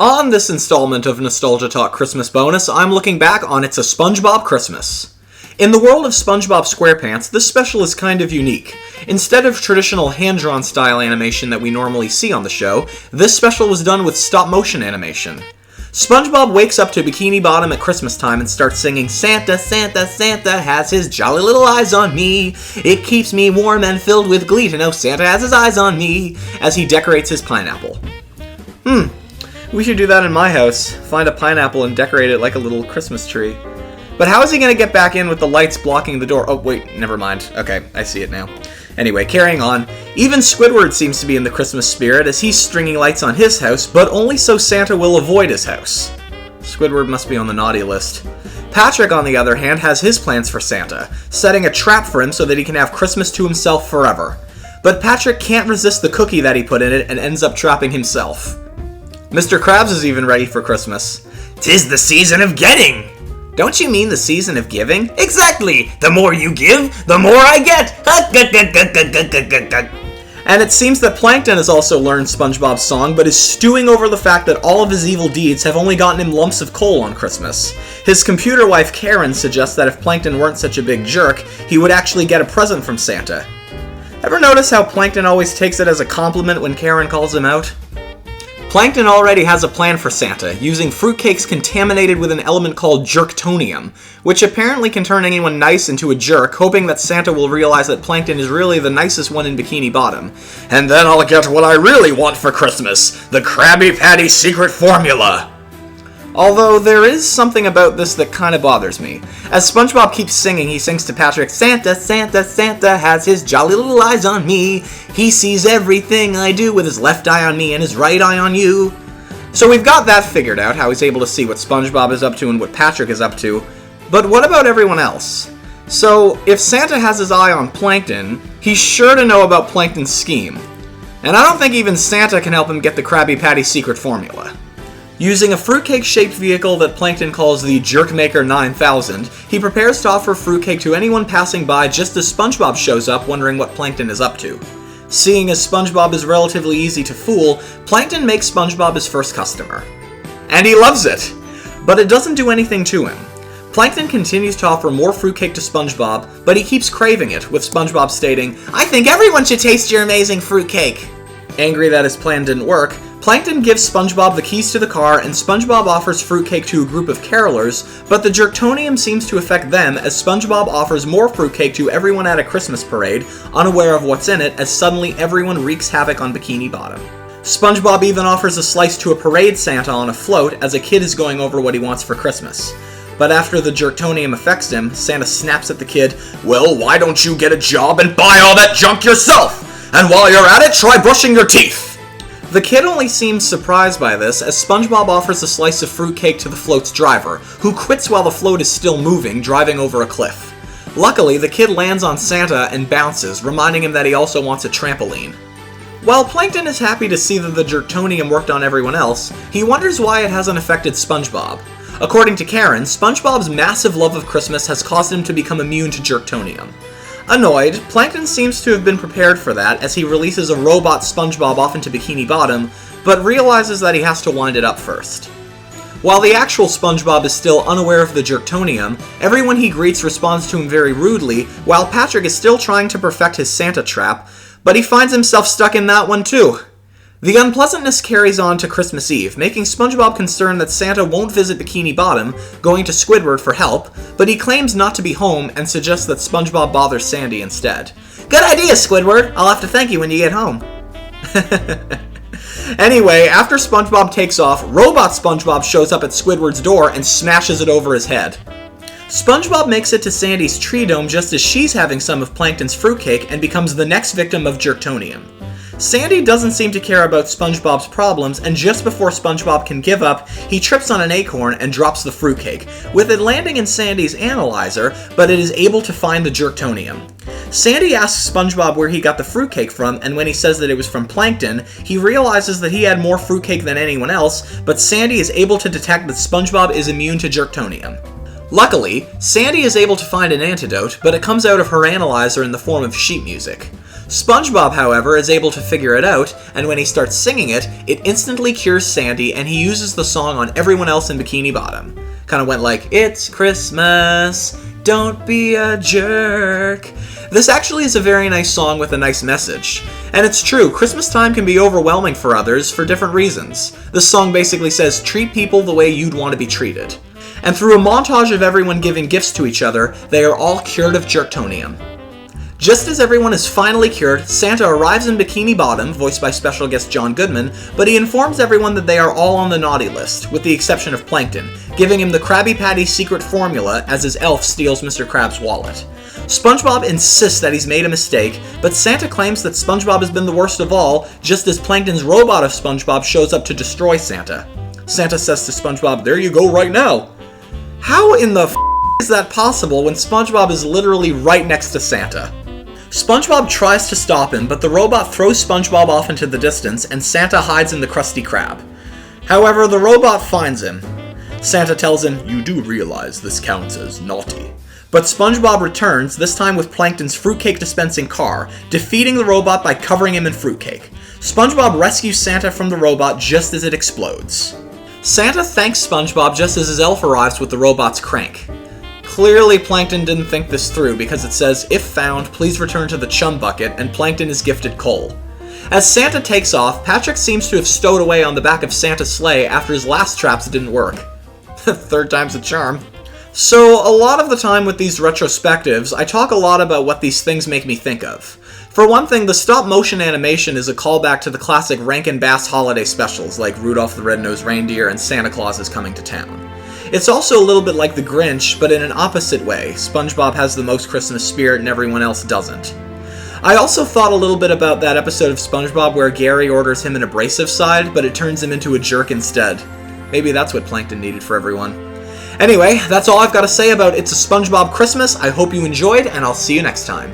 On this installment of Nostalgia Talk Christmas Bonus, I'm looking back on It's a SpongeBob Christmas. In the world of SpongeBob SquarePants, this special is kind of unique. Instead of traditional hand-drawn style animation that we normally see on the show, this special was done with stop-motion animation. SpongeBob wakes up to Bikini Bottom at Christmas time and starts singing, "Santa, Santa, Santa has his jolly little eyes on me. It keeps me warm and filled with glee to know Santa has his eyes on me," as he decorates his pineapple. We should do that in my house. Find a pineapple and decorate it like a little Christmas tree. But how is he going to get back in with the lights blocking the door? Oh, wait, never mind. Okay, I see it now. Anyway, carrying on. Even Squidward seems to be in the Christmas spirit as he's stringing lights on his house, but only so Santa will avoid his house. Squidward must be on the naughty list. Patrick, on the other hand, has his plans for Santa, setting a trap for him so that he can have Christmas to himself forever. But Patrick can't resist the cookie that he put in it and ends up trapping himself. Mr. Krabs is even ready for Christmas. "'Tis the season of getting!" Don't you mean the season of giving? Exactly! The more you give, the more I get! And it seems that Plankton has also learned SpongeBob's song, but is stewing over the fact that all of his evil deeds have only gotten him lumps of coal on Christmas. His computer wife Karen suggests that if Plankton weren't such a big jerk, he would actually get a present from Santa. Ever notice how Plankton always takes it as a compliment when Karen calls him out? Plankton already has a plan for Santa, using fruitcakes contaminated with an element called jerktonium, which apparently can turn anyone nice into a jerk, hoping that Santa will realize that Plankton is really the nicest one in Bikini Bottom. And then I'll get what I really want for Christmas, the Krabby Patty secret formula! Although there is something about this that kind of bothers me. As SpongeBob keeps singing, he sings to Patrick, "Santa, Santa, Santa has his jolly little eyes on me. He sees everything I do with his left eye on me and his right eye on you." So we've got that figured out, how he's able to see what SpongeBob is up to and what Patrick is up to. But what about everyone else? So, if Santa has his eye on Plankton, he's sure to know about Plankton's scheme. And I don't think even Santa can help him get the Krabby Patty secret formula. Using a fruitcake-shaped vehicle that Plankton calls the Jerkmaker 9000, he prepares to offer fruitcake to anyone passing by just as SpongeBob shows up wondering what Plankton is up to. Seeing as SpongeBob is relatively easy to fool, Plankton makes SpongeBob his first customer. And he loves it! But it doesn't do anything to him. Plankton continues to offer more fruitcake to SpongeBob, but he keeps craving it, with SpongeBob stating, "I think everyone should taste your amazing fruitcake!" Angry that his plan didn't work, Plankton gives SpongeBob the keys to the car, and SpongeBob offers fruitcake to a group of carolers, but the jerktonium seems to affect them as SpongeBob offers more fruitcake to everyone at a Christmas parade, unaware of what's in it, as suddenly everyone wreaks havoc on Bikini Bottom. SpongeBob even offers a slice to a parade Santa on a float as a kid is going over what he wants for Christmas. But after the jerktonium affects him, Santa snaps at the kid, "Well, why don't you get a job and buy all that junk yourself? And while you're at it, try brushing your teeth!" The kid only seems surprised by this, as SpongeBob offers a slice of fruitcake to the float's driver, who quits while the float is still moving, driving over a cliff. Luckily, the kid lands on Santa and bounces, reminding him that he also wants a trampoline. While Plankton is happy to see that the jerktonium worked on everyone else, he wonders why it hasn't affected SpongeBob. According to Karen, SpongeBob's massive love of Christmas has caused him to become immune to jerktonium. Annoyed, Plankton seems to have been prepared for that as he releases a robot SpongeBob off into Bikini Bottom, but realizes that he has to wind it up first. While the actual SpongeBob is still unaware of the jerktonium, everyone he greets responds to him very rudely, while Patrick is still trying to perfect his Santa trap, but he finds himself stuck in that one too. The unpleasantness carries on to Christmas Eve, making SpongeBob concerned that Santa won't visit Bikini Bottom, going to Squidward for help, but he claims not to be home and suggests that SpongeBob bothers Sandy instead. "Good idea, Squidward! I'll have to thank you when you get home." Anyway, after SpongeBob takes off, Robot SpongeBob shows up at Squidward's door and smashes it over his head. SpongeBob makes it to Sandy's tree dome just as she's having some of Plankton's fruitcake and becomes the next victim of jerktonium. Sandy doesn't seem to care about SpongeBob's problems, and just before SpongeBob can give up, he trips on an acorn and drops the fruitcake, with it landing in Sandy's analyzer, but it is able to find the jerktonium. Sandy asks SpongeBob where he got the fruitcake from, and when he says that it was from Plankton, he realizes that he had more fruitcake than anyone else, but Sandy is able to detect that SpongeBob is immune to jerktonium. Luckily, Sandy is able to find an antidote, but it comes out of her analyzer in the form of sheet music. SpongeBob, however, is able to figure it out, and when he starts singing it, it instantly cures Sandy, and he uses the song on everyone else in Bikini Bottom. Kind of went like, "It's Christmas, don't be a jerk." This actually is a very nice song with a nice message. And it's true, Christmas time can be overwhelming for others for different reasons. This song basically says, treat people the way you'd want to be treated. And through a montage of everyone giving gifts to each other, they are all cured of jerktonium. Just as everyone is finally cured, Santa arrives in Bikini Bottom, voiced by special guest John Goodman, but he informs everyone that they are all on the naughty list, with the exception of Plankton, giving him the Krabby Patty secret formula as his elf steals Mr. Krabs' wallet. SpongeBob insists that he's made a mistake, but Santa claims that SpongeBob has been the worst of all, just as Plankton's robot of SpongeBob shows up to destroy Santa. Santa says to SpongeBob, "There you go right now." How in the is that possible when SpongeBob is literally right next to Santa? SpongeBob tries to stop him, but the robot throws SpongeBob off into the distance, and Santa hides in the Krusty Krab. However, the robot finds him. Santa tells him, "You do realize this counts as naughty." But SpongeBob returns, this time with Plankton's fruitcake dispensing car, defeating the robot by covering him in fruitcake. SpongeBob rescues Santa from the robot just as it explodes. Santa thanks SpongeBob just as his elf arrives with the robot's crank. Clearly, Plankton didn't think this through because it says, "If found, please return to the chum bucket," and Plankton is gifted coal. As Santa takes off, Patrick seems to have stowed away on the back of Santa's sleigh after his last traps didn't work. Third time's a charm. So, a lot of the time with these retrospectives, I talk a lot about what these things make me think of. For one thing, the stop-motion animation is a callback to the classic Rankin Bass holiday specials like Rudolph the Red-Nosed Reindeer and Santa Claus is Coming to Town. It's also a little bit like The Grinch, but in an opposite way. SpongeBob has the most Christmas spirit and everyone else doesn't. I also thought a little bit about that episode of SpongeBob where Gary orders him an abrasive side, but it turns him into a jerk instead. Maybe that's what Plankton needed for everyone. Anyway, that's all I've got to say about It's a SpongeBob Christmas. I hope you enjoyed, and I'll see you next time.